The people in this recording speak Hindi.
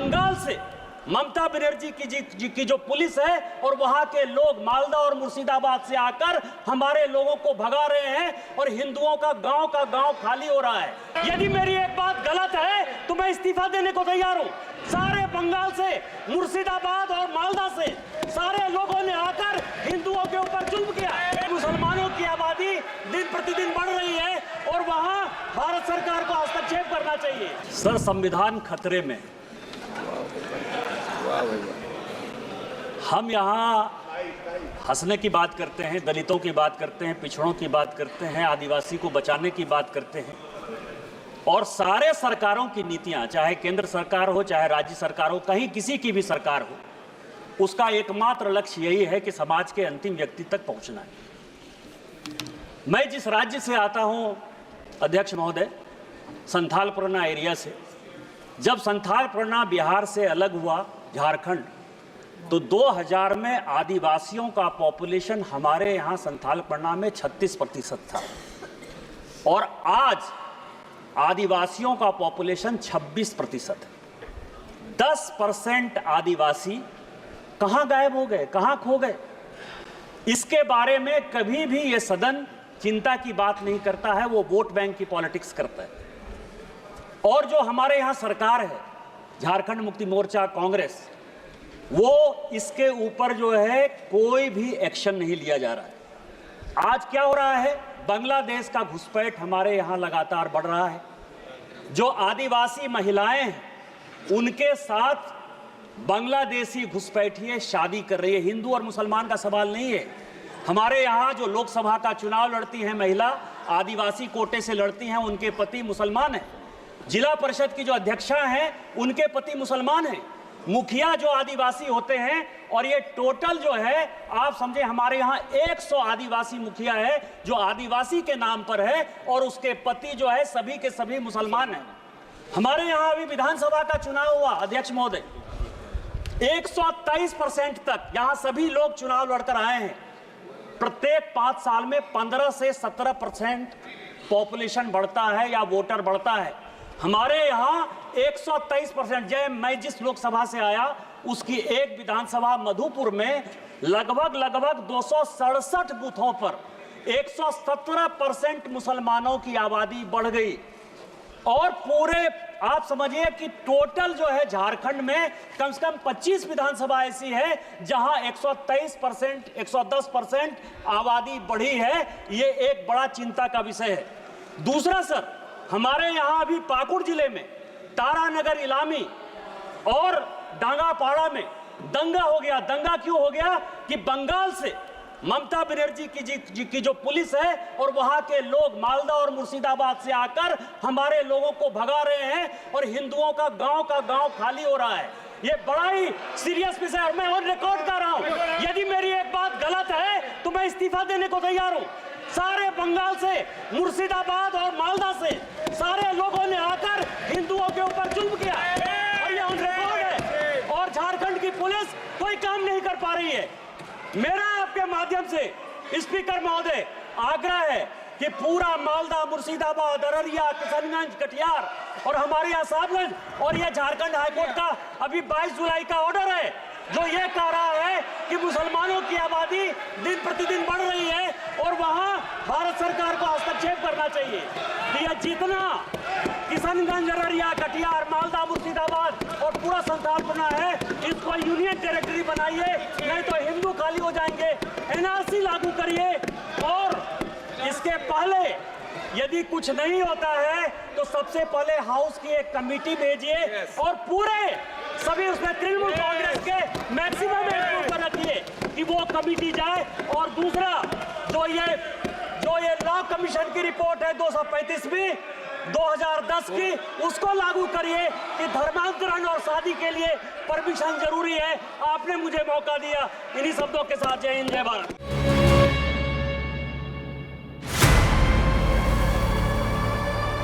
बंगाल से ममता बनर्जी की जो पुलिस है और वहां के लोग मालदा और मुर्शिदाबाद से आकर हमारे लोगों को भगा रहे हैं और हिंदुओं का गांव खाली हो रहा है। यदि मेरी एक बात गलत है तो मैं इस्तीफा देने को तैयार हूं। सारे बंगाल से, मुर्शिदाबाद और मालदा से सारे लोगों ने आकर हिंदुओं के ऊपर जुल्म किया। मुसलमानों की आबादी दिन प्रतिदिन बढ़ रही है और वहां भारत सरकार को हस्तक्षेप करना चाहिए। सर, संविधान खतरे में। हम यहाँ हंसने की बात करते हैं, दलितों की बात करते हैं, पिछड़ों की बात करते हैं, आदिवासी को बचाने की बात करते हैं और सारे सरकारों की नीतियां, चाहे केंद्र सरकार हो चाहे राज्य सरकार हो, कहीं किसी की भी सरकार हो, उसका एकमात्र लक्ष्य यही है कि समाज के अंतिम व्यक्ति तक पहुंचना है। मैं जिस राज्य से आता हूं अध्यक्ष महोदय, संथाल परगना एरिया से, जब संथाल परगना बिहार से अलग हुआ झारखंड, तो 2000 में आदिवासियों का पॉपुलेशन हमारे यहाँ संथाल परगना में 36% था और आज आदिवासियों का पॉपुलेशन 26% है। 10% आदिवासी कहाँ गायब हो गए, कहाँ खो गए? इसके बारे में कभी भी ये सदन चिंता की बात नहीं करता है, वो वोट बैंक की पॉलिटिक्स करता है। और जो हमारे यहाँ सरकार है, झारखंड मुक्ति मोर्चा, कांग्रेस, वो इसके ऊपर जो है कोई भी एक्शन नहीं लिया जा रहा है। आज क्या हो रहा है? बांग्लादेश का घुसपैठ हमारे यहाँ लगातार बढ़ रहा है। जो आदिवासी महिलाएं हैं उनके साथ बांग्लादेशी घुसपैठिए शादी कर रही है। हिंदू और मुसलमान का सवाल नहीं है। हमारे यहाँ जो लोकसभा का चुनाव लड़ती हैं महिला, आदिवासी कोटे से लड़ती हैं, उनके पति मुसलमान हैं। जिला परिषद की जो अध्यक्षा हैं उनके पति मुसलमान हैं। मुखिया जो आदिवासी होते हैं, और ये टोटल जो है आप समझे हमारे यहाँ 100 आदिवासी मुखिया है जो आदिवासी के नाम पर है और उसके पति जो है सभी के सभी मुसलमान हैं। हमारे यहाँ अभी विधानसभा का चुनाव हुआ अध्यक्ष महोदय, 123% तक यहाँ सभी लोग चुनाव लड़कर आए हैं। प्रत्येक 5 साल में 15 से 17% पॉपुलेशन बढ़ता है या वोटर बढ़ता है। हमारे यहाँ 123%। जय, मैं जिस लोकसभा से आया उसकी एक विधानसभा मधुपुर में लगभग 267 बूथों पर 117% मुसलमानों की आबादी बढ़ गई। और पूरे आप समझिए कि टोटल जो है झारखंड में कम से कम 25 विधानसभा ऐसी है जहां 123%, 110% आबादी बढ़ी है। ये एक बड़ा चिंता का विषय है। दूसरा सर, हमारे यहाँ अभी पाकुड़ जिले में तारानगर इलामी और डांगापाड़ा में दंगा हो गया। दंगा क्यों हो गया कि बंगाल से ममता बनर्जी की जो पुलिस है और वहां के लोग मालदा और मुर्शिदाबाद से आकर हमारे लोगों को भगा रहे हैं और हिंदुओं का गांव खाली हो रहा है। ये बड़ा ही सीरियस विषय है। मैं ऑन रिकॉर्ड कर रहा हूं। यदि मेरी एक बात गलत है तो मैं इस्तीफा देने को तैयार हूं। सारे बंगाल से, मुर्शिदाबाद और मालदा से सारे लोगों ने आकर हिंदुओं के ऊपर जुल्म किया और ये ऑन रिकॉर्ड है। और झारखंड की पुलिस कोई काम नहीं कर पा रही है। मेरा आपके माध्यम से स्पीकर महोदय आग्रह है कि पूरा मालदा, मुर्शिदाबाद, अररिया, किशनगंज, कटिहार और हमारे यहाँ साहबगंज और ये झारखंड हाईकोर्ट का अभी 22 जुलाई का ऑर्डर है जो ये कह रहा है कि मुसलमानों की आबादी दिन प्रतिदिन बढ़ रही है और वहाँ भारत सरकार को हस्तक्षेप करना चाहिए। कि यह जितना किशनगंज, अररिया, कटिहार, मालदा, मुर्शिदाबाद और पूरा संथाल परगना है, इसको यूनियन टेरिटरी बनाइए, नहीं तो हिंदू खाली हो जाएंगे। एनआरसी लागू करिए और इसके पहले यदि कुछ नहीं होता है तो सबसे पहले हाउस की एक कमेटी भेजिए और पूरे सभी उसमें तृणमूल कांग्रेस के मैक्सिमम पर रखिए कि वो कमेटी जाए। और दूसरा जो ये लॉ कमीशन की रिपोर्ट है 235वीं 2010 की, उसको लागू करिए कि धर्मांतरण और शादी के लिए परमिशन जरूरी है। आपने मुझे मौका दिया। इन्हीं शब्दों के साथ जय हिंद, जय भारत।